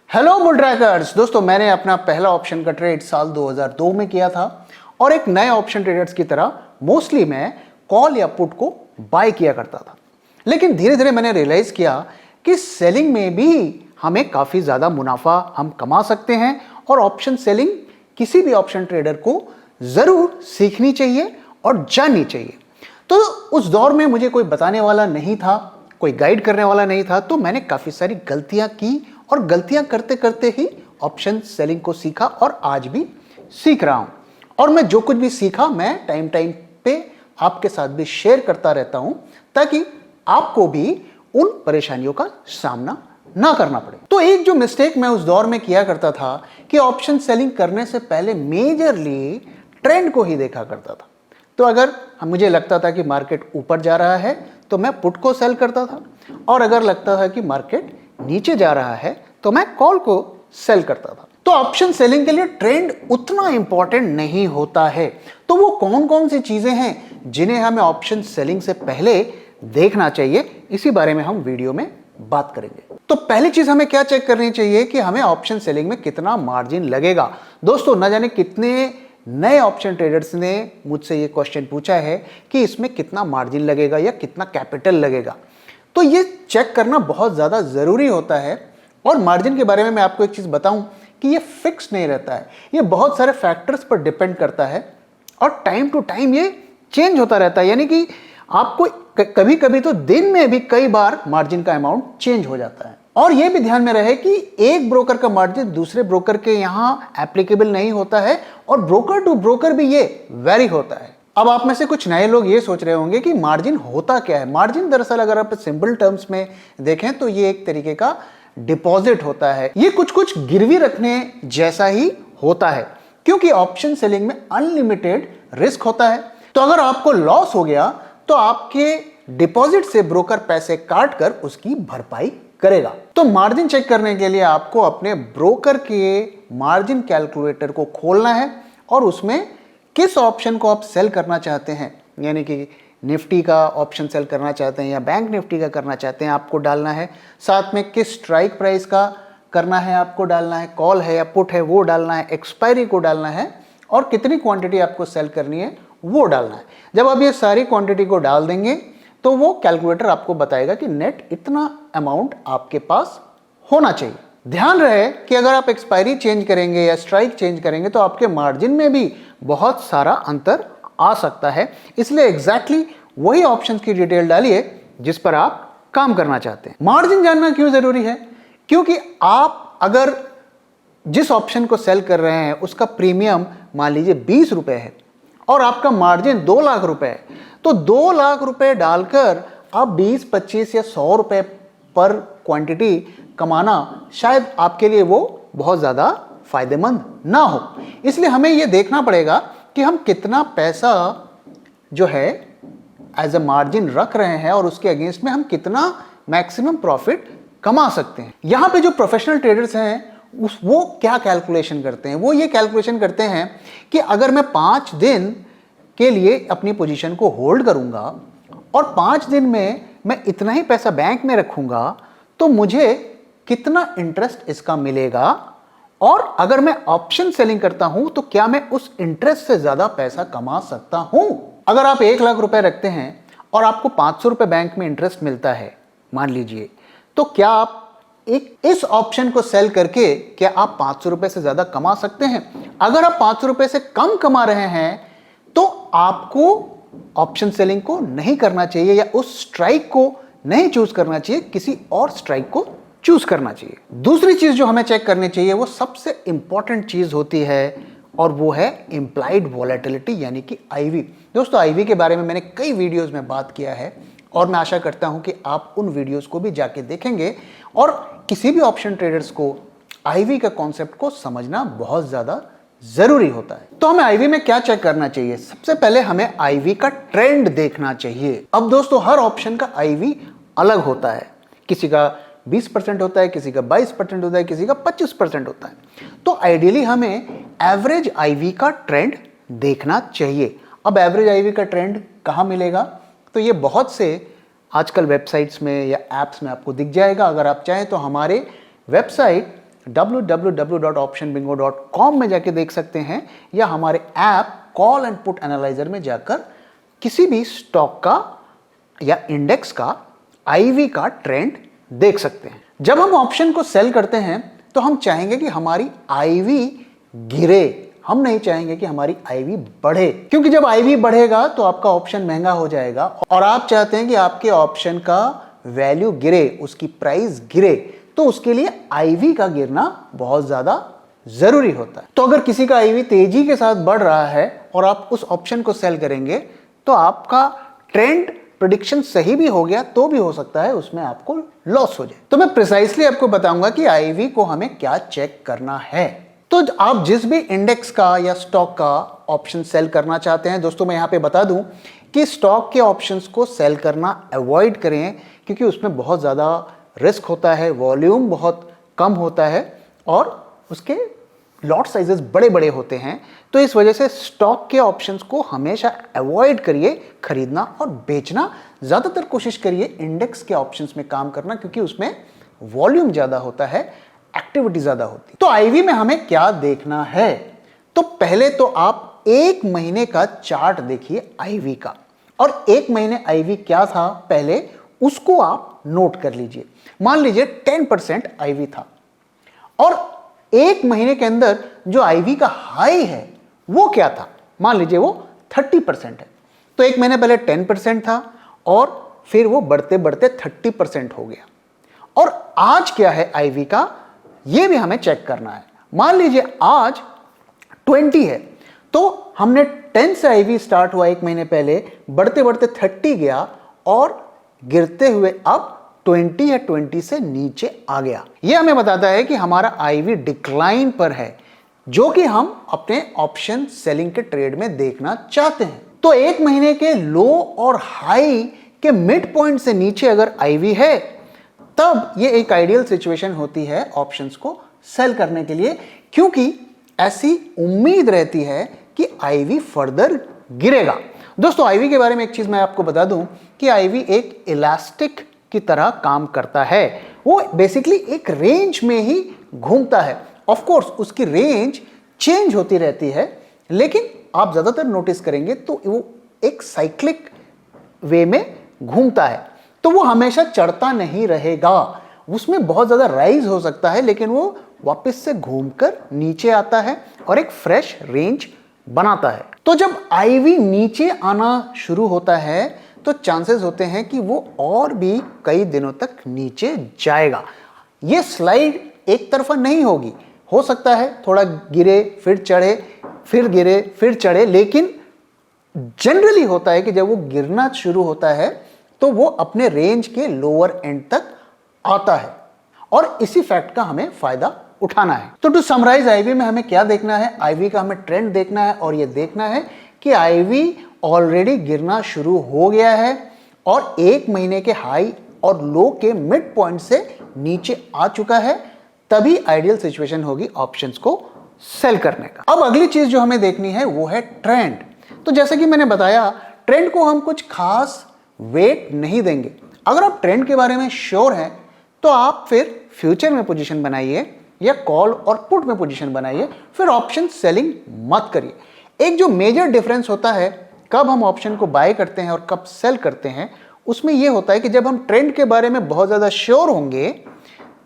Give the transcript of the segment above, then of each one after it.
Hello bull trackers दोस्तों, मैंने अपना पहला ऑप्शन का ट्रेड साल 2002 में किया था और एक नए ऑप्शन ट्रेडर्स की तरह मोस्टली मैं कॉल या पुट को बाय किया करता था। लेकिन धीरे धीरे मैंने रियलाइज किया कि सेलिंग में भी हमें काफ़ी ज़्यादा मुनाफा हम कमा सकते हैं और ऑप्शन सेलिंग किसी भी ऑप्शन ट्रेडर को ज़रूर सीखनी चाहिए और जाननी चाहिए। तो उस दौर में मुझे कोई बताने वाला नहीं था, कोई गाइड करने वाला नहीं था, तो मैंने काफ़ी सारी गलतियां की और गलतियां करते करते ही ऑप्शन सेलिंग को सीखा और आज भी सीख रहा हूं। और मैं जो कुछ भी सीखा मैं टाइम टाइम पे आपके साथ भी शेयर करता रहता हूं ताकि आपको भी उन परेशानियों का सामना ना करना पड़े। तो एक जो मिस्टेक मैं उस दौर में किया करता था कि ऑप्शन सेलिंग करने से पहले मेजरली ट्रेंड को ही देखा करता था। तो अगर मुझे लगता था कि मार्केट ऊपर जा रहा है तो मैं पुट को सेल करता था और अगर लगता था कि मार्केट नीचे जा रहा है तो मैं कॉल को सेल करता था। तो ऑप्शन सेलिंग के लिए ट्रेंड उतना इंपॉर्टेंट नहीं होता है। तो वो कौन कौन सी चीजें हैं जिन्हें हमें ऑप्शन सेलिंग से पहले देखना चाहिए, इसी बारे में हम वीडियो में बात करेंगे। तो पहली चीज हमें क्या चेक करनी चाहिए कि हमें ऑप्शन सेलिंग में कितना मार्जिन लगेगा। दोस्तों, न जाने कितने नए ऑप्शन ट्रेडर्स ने मुझसे ये क्वेश्चन पूछा है कि इसमें कितना मार्जिन लगेगा या कितना कैपिटल लगेगा। तो ये चेक करना बहुत ज़्यादा ज़रूरी होता है। और मार्जिन के बारे में मैं आपको एक चीज़ बताऊं कि ये फिक्स नहीं रहता है, ये बहुत सारे फैक्टर्स पर डिपेंड करता है और टाइम टू टाइम ये चेंज होता रहता है। यानी कि आपको कभी कभी तो दिन में भी कई बार मार्जिन का अमाउंट चेंज हो जाता है। और ये भी ध्यान में रहे कि एक ब्रोकर का मार्जिन दूसरे ब्रोकर के यहाँ एप्लीकेबल नहीं होता है और ब्रोकर टू ब्रोकर भी ये वेरी होता है। अब आप में से कुछ नए लोग ये सोच रहे होंगे कि मार्जिन होता क्या है। मार्जिन दरअसल अगर आप सिंपल टर्म्स में देखें तो ये एक तरीके का डिपॉजिट होता है। ये कुछ गिरवी रखने जैसा ही होता है क्योंकि ऑप्शन सेलिंग में अनलिमिटेड रिस्क होता है। तो अगर आपको लॉस हो गया तो आपके डिपॉजिट से ब्रोकर पैसे काट कर उसकी भरपाई करेगा। तो मार्जिन चेक करने के लिए आपको अपने ब्रोकर के मार्जिन कैलकुलेटर को खोलना है और उसमें किस ऑप्शन को आप सेल करना चाहते हैं, यानी कि निफ्टी का ऑप्शन सेल करना चाहते हैं या बैंक निफ्टी का करना चाहते हैं, आपको डालना है। साथ में किस स्ट्राइक प्राइस का करना है आपको डालना है, कॉल है या पुट है वो डालना है, एक्सपायरी को डालना है और कितनी क्वांटिटी आपको सेल करनी है वो डालना है। जब आप ये सारी क्वांटिटी को डाल देंगे तो वो कैलकुलेटर आपको बताएगा कि नेट इतना अमाउंट आपके पास होना चाहिए। ध्यान रहे कि अगर आप एक्सपायरी चेंज करेंगे या स्ट्राइक चेंज करेंगे तो आपके मार्जिन में भी बहुत सारा अंतर आ सकता है। इसलिए एग्जैक्टली वही ऑप्शंस की डिटेल डालिए जिस पर आप काम करना चाहते हैं। मार्जिन जानना क्यों जरूरी है? क्योंकि आप अगर जिस ऑप्शन को सेल कर रहे हैं उसका प्रीमियम मान लीजिए 20 रुपए है और आपका मार्जिन 2 लाख रुपए है, तो 2 लाख रुपए डालकर आप 20, 25 या 100 रुपए पर क्वांटिटी कमाना शायद आपके लिए वो बहुत ज़्यादा फायदेमंद ना हो। इसलिए हमें ये देखना पड़ेगा कि हम कितना पैसा जो है एज अ मार्जिन रख रहे हैं और उसके अगेंस्ट में हम कितना मैक्सिमम प्रॉफिट कमा सकते हैं। यहाँ पे जो प्रोफेशनल ट्रेडर्स हैं वो क्या कैलकुलेशन करते हैं? वो ये कैलकुलेशन करते हैं कि अगर मैं 5 दिन के लिए अपनी पोजीशन को होल्ड करूंगा और 5 दिन में मैं इतना ही पैसा बैंक में रखूंगा तो मुझे कितना इंटरेस्ट इसका मिलेगा, और अगर मैं ऑप्शन सेलिंग करता हूं तो क्या मैं उस इंटरेस्ट से ज्यादा पैसा कमा सकता हूं। अगर आप 1 लाख रुपए रखते हैं और आपको 500 रुपए बैंक में इंटरेस्ट मिलता है मान लीजिए, तो क्या आप इस ऑप्शन को सेल करके क्या आप 500 रुपए से ज्यादा कमा सकते हैं? अगर आप 500 रुपए से कम कमा रहे हैं तो आपको ऑप्शन सेलिंग को नहीं करना चाहिए या उस स्ट्राइक को नहीं चूज करना चाहिए, किसी और स्ट्राइक को चूज करना चाहिए। दूसरी चीज जो हमें चेक करनी चाहिए वो सबसे इंपॉर्टेंट चीज होती है और वो है इंप्लाइड वॉलेटिलिटी यानी कि आईवी। दोस्तों, आईवी के बारे में मैंने कई वीडियोस में बात किया है और मैं आशा करता हूं कि आप उन वीडियोस को भी जाके देखेंगे और किसी भी ऑप्शन ट्रेडर्स को आईवी का कॉन्सेप्ट को समझना बहुत ज्यादा जरूरी होता है। तो हमें आईवी में क्या चेक करना चाहिए? सबसे पहले हमें आईवी का ट्रेंड देखना चाहिए। अब दोस्तों, हर ऑप्शन का आईवी अलग होता है। किसी का 20% होता है, किसी का 22% होता है, किसी का 25% होता है। तो आइडियली हमें एवरेज आईवी का ट्रेंड देखना चाहिए। अब एवरेज आईवी का ट्रेंड कहाँ मिलेगा? तो ये बहुत से आजकल वेबसाइट्स में या एप्स में आपको दिख जाएगा। अगर आप चाहें तो हमारे वेबसाइट www.optionbingo.com में जाके देख सकते हैं, या हमारे app call and put analyser में जाकर किसी भी स्टॉक का या इंडेक्स का आईवी का ट्रेंड देख सकते हैं। जब हम ऑप्शन को सेल करते हैं तो हम चाहेंगे कि हमारी आईवी गिरे, हम नहीं चाहेंगे कि हमारी आईवी बढ़े, क्योंकि जब आईवी बढ़ेगा तो आपका ऑप्शन महंगा हो जाएगा और आप चाहते हैं कि आपके ऑप्शन का वैल्यू गिरे, उसकी प्राइस गिरे, तो उसके लिए आईवी का गिरना बहुत ज्यादा जरूरी होता है। तो अगर किसी का आईवी तेजी के साथ बढ़ रहा है और आप उस ऑप्शन को सेल करेंगे तो आपका ट्रेंड प्रेडिक्शन सही भी हो गया तो भी हो सकता है उसमें आपको लॉस हो जाए। तो मैं प्रिसाइसली आपको बताऊंगा कि आईवी को हमें क्या चेक करना है। तो आप जिस भी इंडेक्स का या स्टॉक का ऑप्शन सेल करना चाहते हैं, दोस्तों मैं यहां पे बता दूं कि स्टॉक के ऑप्शंस को सेल करना अवॉइड करें, क्योंकि उसमें बहुत ज़्यादा रिस्क होता है, वॉल्यूम बहुत कम होता है और उसके लॉट साइजेस बड़े बड़े होते हैं। तो इस वजह से स्टॉक के ऑप्शंस को हमेशा अवॉइड करिए खरीदना और बेचना। ज़्यादातर कोशिश करिए इंडेक्स के ऑप्शंस में काम करना, क्योंकि उसमें वॉल्यूम ज़्यादा होता है, एक्टिविटी ज़्यादा होती है। तो आईवी में हमें क्या देखना है? तो पहले तो आप 1 महीने का चार्ट देखिए आईवी का, और 1 महीने आईवी क्या था पहले उसको आप नोट कर लीजिए। मान लीजिए 10% आईवी था और 1 महीने के अंदर जो आईवी का हाई है वो क्या था, मान लीजिए वो 30% है। तो 1 महीने पहले 10% था और फिर वो बढ़ते बढ़ते 30% हो गया। और आज क्या है आईवी का, ये भी हमें चेक करना है। मान लीजिए आज 20 है, तो हमने 10 से आईवी स्टार्ट हुआ 1 महीने पहले, बढ़ते बढ़ते 30 गया और गिरते हुए अब 20 या 20 से नीचे आ गया। यह हमें बताता है कि हमारा आईवी डिक्लाइन पर है, जो कि हम अपने ऑप्शन सेलिंग के ट्रेड में देखना चाहते हैं। तो 1 महीने के लो और हाई के मिड पॉइंट से नीचे अगर आईवी है, तब ये एक आइडियल सिचुएशन होती है ऑप्शंस को सेल करने के लिए, क्योंकि ऐसी उम्मीद रहती है कि आईवी फर्दर गिरेगा। दोस्तों आईवी के बारे में एक चीज मैं आपको बता दूं कि आईवी एक इलास्टिक की तरह काम करता है। वो बेसिकली एक रेंज में ही घूमता है। ऑफ कोर्स उसकी रेंज चेंज होती रहती है, लेकिन आप ज्यादातर नोटिस करेंगे तो वो एक साइक्लिक वे में घूमता है। तो वो हमेशा चढ़ता नहीं रहेगा, उसमें बहुत ज्यादा राइज हो सकता है, लेकिन वो वापस से घूमकर नीचे आता है और एक फ्रेश रेंज बनाता है। तो जब आईवी नीचे आना शुरू होता है तो चांसेस होते हैं कि वो और भी कई दिनों तक नीचे जाएगा। ये स्लाइड एक तरफा नहीं होगी, हो सकता है थोड़ा गिरे फिर चढ़े, फिर गिरे फिर चढ़े, लेकिन जनरली होता है कि जब वो गिरना शुरू होता है तो वो अपने रेंज के लोअर एंड तक आता है, और इसी फैक्ट का हमें फायदा उठाना है। तो टू समराइज आईवी में हमें क्या देखना है, आईवी का हमें ट्रेंड देखना है और ये देखना है कि आईवी ऑलरेडी गिरना शुरू हो गया है और 1 महीने के हाई और लो के मिड पॉइंट से नीचे आ चुका है, तभी आइडियल सिचुएशन होगी ऑप्शंस को सेल करने का। अब अगली चीज जो हमें देखनी है वो है ट्रेंड। तो जैसे कि मैंने बताया, ट्रेंड को हम कुछ खास वेट नहीं देंगे। अगर आप ट्रेंड के बारे में श्योर हैं तो आप फिर फ्यूचर में पोजीशन बनाइए या कॉल और पुट में पोजीशन बनाइए, फिर ऑप्शन सेलिंग मत करिए। एक जो मेजर डिफरेंस होता है कब हम ऑप्शन को बाय करते हैं और कब सेल करते हैं, उसमें यह होता है कि जब हम ट्रेंड के बारे में बहुत ज्यादा श्योर होंगे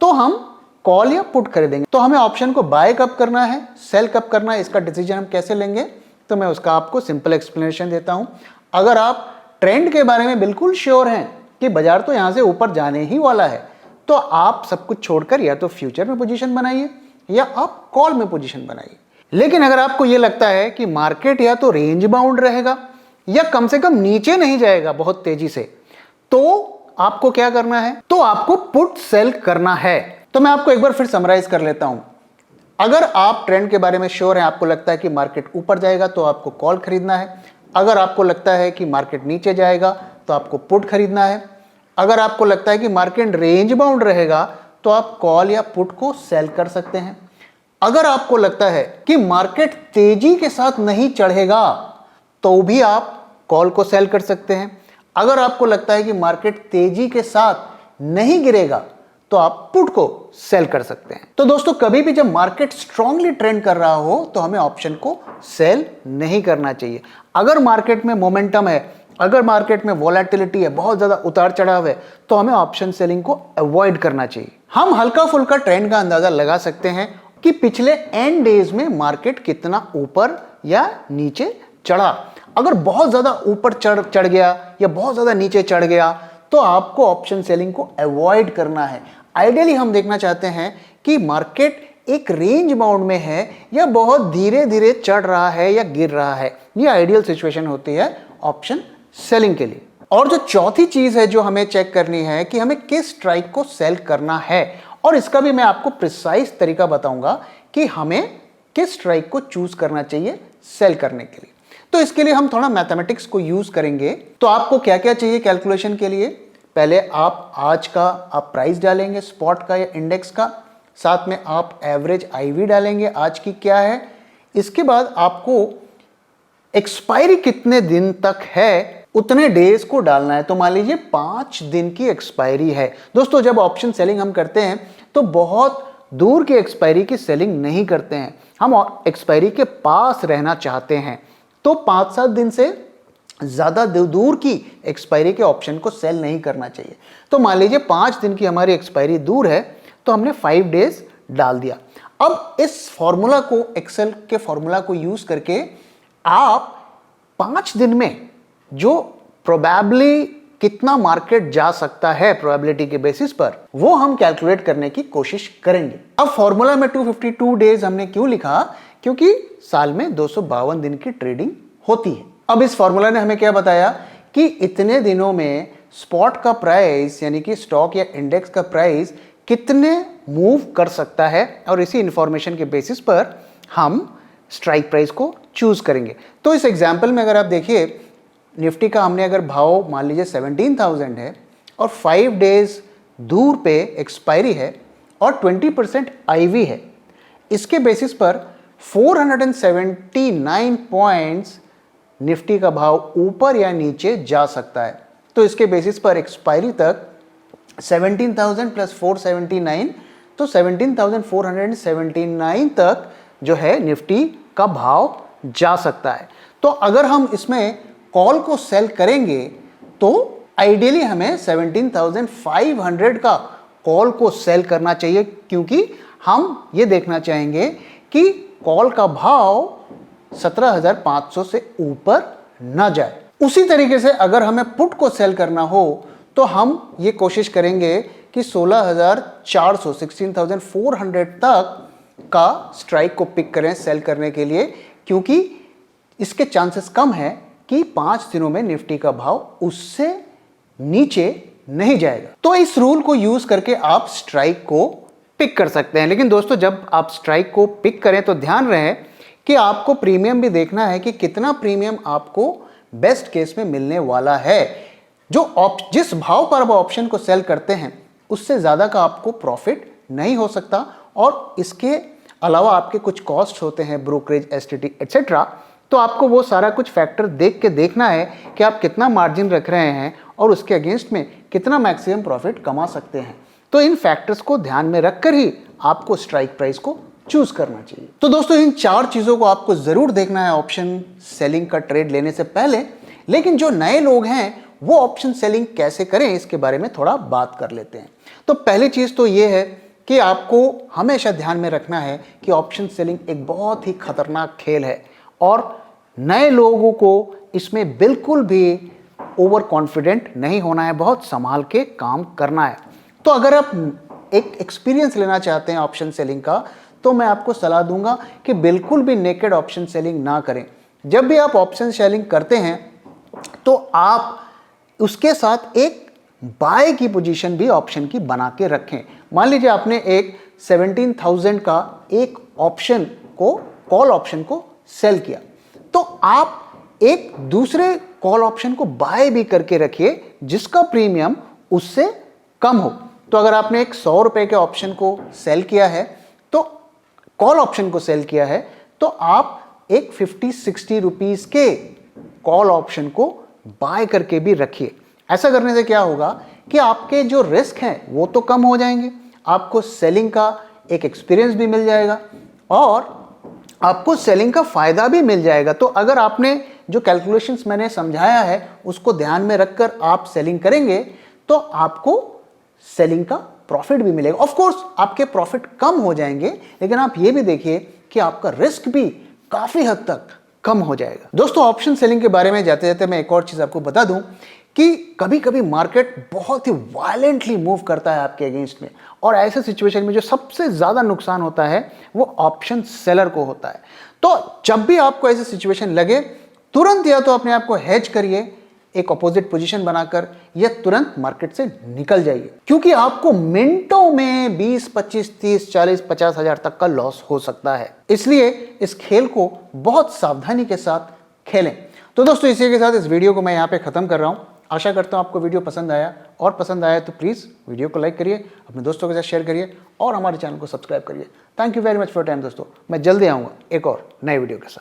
तो हम कॉल या पुट खरीदेंगे। तो हमें ऑप्शन को बाय कब करना है, सेल कब करना है, इसका डिसीजन हम कैसे लेंगे, तो मैं उसका आपको सिंपल एक्सप्लेनेशन देता हूं। अगर आप ट्रेंड के बारे में बिल्कुल श्योर हैं कि बाजार तो यहां से ऊपर जाने ही वाला है, तो आप सब कुछ छोड़कर या तो फ्यूचर में पोजीशन बनाइए या आप कॉल में पोजीशन बनाइए। लेकिन अगर आपको यह लगता है कि मार्केट या तो रेंज बाउंड रहेगा या कम से कम नीचे नहीं जाएगा बहुत तेजी से, तो आपको क्या करना है, तो आपको पुट सेल करना है। तो मैं आपको एक बार फिर समराइज कर लेता हूं। अगर आप ट्रेंड के बारे में श्योर हैं, आपको लगता है कि मार्केट ऊपर जाएगा तो आपको कॉल खरीदना है। अगर आपको लगता है कि मार्केट नीचे जाएगा तो आपको पुट खरीदना है। अगर आपको लगता है कि मार्केट रेंज बाउंड रहेगा तो आप कॉल या पुट को सेल कर सकते हैं। अगर आपको लगता है कि मार्केट तेजी के साथ नहीं चढ़ेगा तो भी आप कॉल को सेल कर सकते हैं। अगर आपको लगता है कि मार्केट तेजी के साथ नहीं गिरेगा तो आप पुट को सेल कर सकते हैं। तो दोस्तों कभी भी जब मार्केट स्ट्रांगली ट्रेंड कर रहा हो तो हमें ऑप्शन को सेल नहीं करना चाहिए। अगर मार्केट में मोमेंटम है, अगर मार्केट में वॉलेटिलिटी है, बहुत ज्यादा उतार चढ़ाव है, तो हमें ऑप्शन सेलिंग को अवॉइड करना चाहिए। हम हल्का फुल्का ट्रेंड का अंदाजा लगा सकते हैं कि पिछले एंड डेज में मार्केट कितना ऊपर या नीचे चढ़ा। अगर बहुत ज्यादा ऊपर चढ़ गया या बहुत ज्यादा नीचे चढ़ गया तो आपको ऑप्शन सेलिंग को अवॉइड करना है। आइडियली हम देखना चाहते हैं कि मार्केट एक रेंज बाउंड में है या बहुत धीरे धीरे चढ़ रहा है या गिर रहा है। ये आइडियल सिचुएशन होती है ऑप्शन सेलिंग के लिए। और जो चौथी चीज है जो हमें चेक करनी है कि हमें किस स्ट्राइक को सेल करना है, और इसका भी मैं आपको प्रिसाइज तरीका बताऊंगा कि हमें किस स्ट्राइक को चूज करना चाहिए सेल करने के लिए। तो इसके लिए हम थोड़ा मैथमेटिक्स को यूज करेंगे। तो आपको क्या क्या चाहिए कैलकुलेशन के लिए? पहले आप आज का आप प्राइस डालेंगे स्पॉट का या इंडेक्स का, साथ में आप एवरेज आईवी डालेंगे आज की क्या है। इसके बाद आपको एक्सपायरी कितने दिन तक है उतने डेज को डालना है। तो मान लीजिए 5 दिन की एक्सपायरी है। दोस्तों जब ऑप्शन सेलिंग हम करते हैं तो बहुत दूर की एक्सपायरी की सेलिंग नहीं करते हैं, हम एक्सपायरी के पास रहना चाहते हैं। तो 5-7 दिन से ज्यादा दूर की एक्सपायरी के ऑप्शन को सेल नहीं करना चाहिए। तो मान लीजिए 5 दिन की हमारी एक्सपायरी दूर है तो हमने 5 डेज डाल दिया। अब इस फॉर्मूला को, एक्सेल के फॉर्मूला को यूज करके आप 5 दिन में जो प्रोबेबली कितना मार्केट जा सकता है प्रोबेबिलिटी के बेसिस पर, वो हम कैलकुलेट करने की कोशिश करेंगे। अब फॉर्मूला में 252 डेज हमने क्यों लिखा? क्योंकि साल में 252 दिन की ट्रेडिंग होती है। अब इस फॉर्मूला ने हमें क्या बताया कि इतने दिनों में स्पॉट का प्राइस यानी कि स्टॉक या इंडेक्स का प्राइस कितने मूव कर सकता है, और इसी इंफॉर्मेशन के बेसिस पर हम स्ट्राइक प्राइस को चूज करेंगे। तो इस एग्जांपल में अगर आप देखिए, निफ्टी का हमने अगर भाव मान लीजिए 17,000 है और 5 डेज दूर पे एक्सपायरी है और 20% आईवी है, इसके बेसिस पर 479 पॉइंट्स निफ्टी का भाव ऊपर या नीचे जा सकता है। तो इसके बेसिस पर एक्सपायरी तक 17,000 प्लस 479, तो 17,479 तक जो है निफ्टी का भाव जा सकता है। तो अगर हम इसमें कॉल को सेल करेंगे तो आइडियली हमें 17,500 का कॉल को सेल करना चाहिए, क्योंकि हम ये देखना चाहेंगे कि कॉल का भाव 17,500 से ऊपर न जाए। उसी तरीके से अगर हमें पुट को सेल करना हो तो हम ये कोशिश करेंगे कि 16,400 16,400 तक का स्ट्राइक को पिक करें सेल करने के लिए, क्योंकि इसके चांसेस कम है कि 5 दिनों में निफ्टी का भाव उससे नीचे नहीं जाएगा। तो इस रूल को यूज करके आप स्ट्राइक को पिक कर सकते हैं। लेकिन दोस्तों जब आप स्ट्राइक को पिक करें तो ध्यान रहे कि आपको प्रीमियम भी देखना है कि कितना प्रीमियम आपको बेस्ट केस में मिलने वाला है। जिस भाव पर आप ऑप्शन को सेल करते हैं उससे ज्यादा का आपको प्रॉफिट नहीं हो सकता, और इसके अलावा आपके कुछ कॉस्ट होते हैं, ब्रोकरेज, एसटीटी एटसेट्रा। तो आपको वो सारा कुछ फैक्टर देख के देखना है कि आप कितना मार्जिन रख रहे हैं और उसके अगेंस्ट में कितना मैक्सिमम प्रॉफिट कमा सकते हैं। तो इन फैक्टर्स को ध्यान में रखकर ही आपको स्ट्राइक प्राइस को चूज करना चाहिए। तो दोस्तों इन 4 चीजों को आपको जरूर देखना है ऑप्शन सेलिंग का ट्रेड लेने से पहले। लेकिन जो नए लोग हैं वो ऑप्शन सेलिंग कैसे करें इसके बारे में थोड़ा बात कर लेते हैं। तो पहली चीज तो ये है कि आपको हमेशा ध्यान में रखना है कि ऑप्शन सेलिंग एक बहुत ही खतरनाक खेल है और नए लोगों को इसमें बिल्कुल भी ओवर कॉन्फिडेंट नहीं होना है, बहुत संभाल के काम करना है। तो अगर आप एक एक्सपीरियंस लेना चाहते हैं ऑप्शन सेलिंग का, तो मैं आपको सलाह दूंगा कि बिल्कुल भी नेकेड ऑप्शन सेलिंग ना करें। जब भी आप ऑप्शन सेलिंग करते हैं तो आप उसके साथ एक बाय की पोजीशन भी ऑप्शन की बना के रखें। मान लीजिए आपने एक 17,000 का एक ऑप्शन को, कॉल ऑप्शन को सेल किया, तो आप एक दूसरे कॉल ऑप्शन को बाय भी करके रखिए जिसका प्रीमियम उससे कम हो। तो अगर आपने एक 100 रुपए के ऑप्शन को सेल किया है, तो कॉल ऑप्शन को सेल किया है, तो आप एक 50-60 रुपीस के कॉल ऑप्शन को बाय करके भी रखिए। ऐसा करने से क्या होगा कि आपके जो रिस्क हैं वो तो कम हो जाएंगे, आपको सेलिंग का एक एक्सपीरियंस भी मिल जाएगा और आपको सेलिंग का फायदा भी मिल जाएगा। तो अगर आपने जो कैलकुलेशंस मैंने समझाया है उसको ध्यान में रखकर आप सेलिंग करेंगे तो आपको सेलिंग का प्रॉफिट भी मिलेगा। ऑफ कोर्स आपके प्रॉफिट कम हो जाएंगे, लेकिन आप ये भी देखिए कि आपका रिस्क भी काफी हद तक कम हो जाएगा। दोस्तों, ऑप्शन सेलिंग के बारे में जाते जाते मैं एक और चीज आपको बता दूं कि कभी कभी मार्केट बहुत ही वायलेंटली मूव करता है आपके अगेंस्ट में, और ऐसे सिचुएशन में जो सबसे ज्यादा नुकसान होता है वो ऑप्शन सेलर को होता है। तो जब भी आपको ऐसे सिचुएशन लगे, तुरंत या तो अपने आप को हेज करिए एक अपोजिट पोजीशन बनाकर, या तुरंत मार्केट से निकल जाइए, क्योंकि आपको मिनटों में 20, 25, 30, 40, 50 हजार तक का लॉस हो सकता है। इसलिए इस खेल को बहुत सावधानी के साथ खेलें। तो दोस्तों, इसी के साथ इस वीडियो को मैं यहाँ पे खत्म कर रहा हूँ। आशा करता हूँ आपको वीडियो पसंद आया, और पसंद आया तो प्लीज़ वीडियो को लाइक करिए, अपने दोस्तों के साथ शेयर करिए और हमारे चैनल को सब्सक्राइब करिए। Thank you very much for time दोस्तों। मैं जल्दी आऊँगा एक और नए वीडियो के साथ।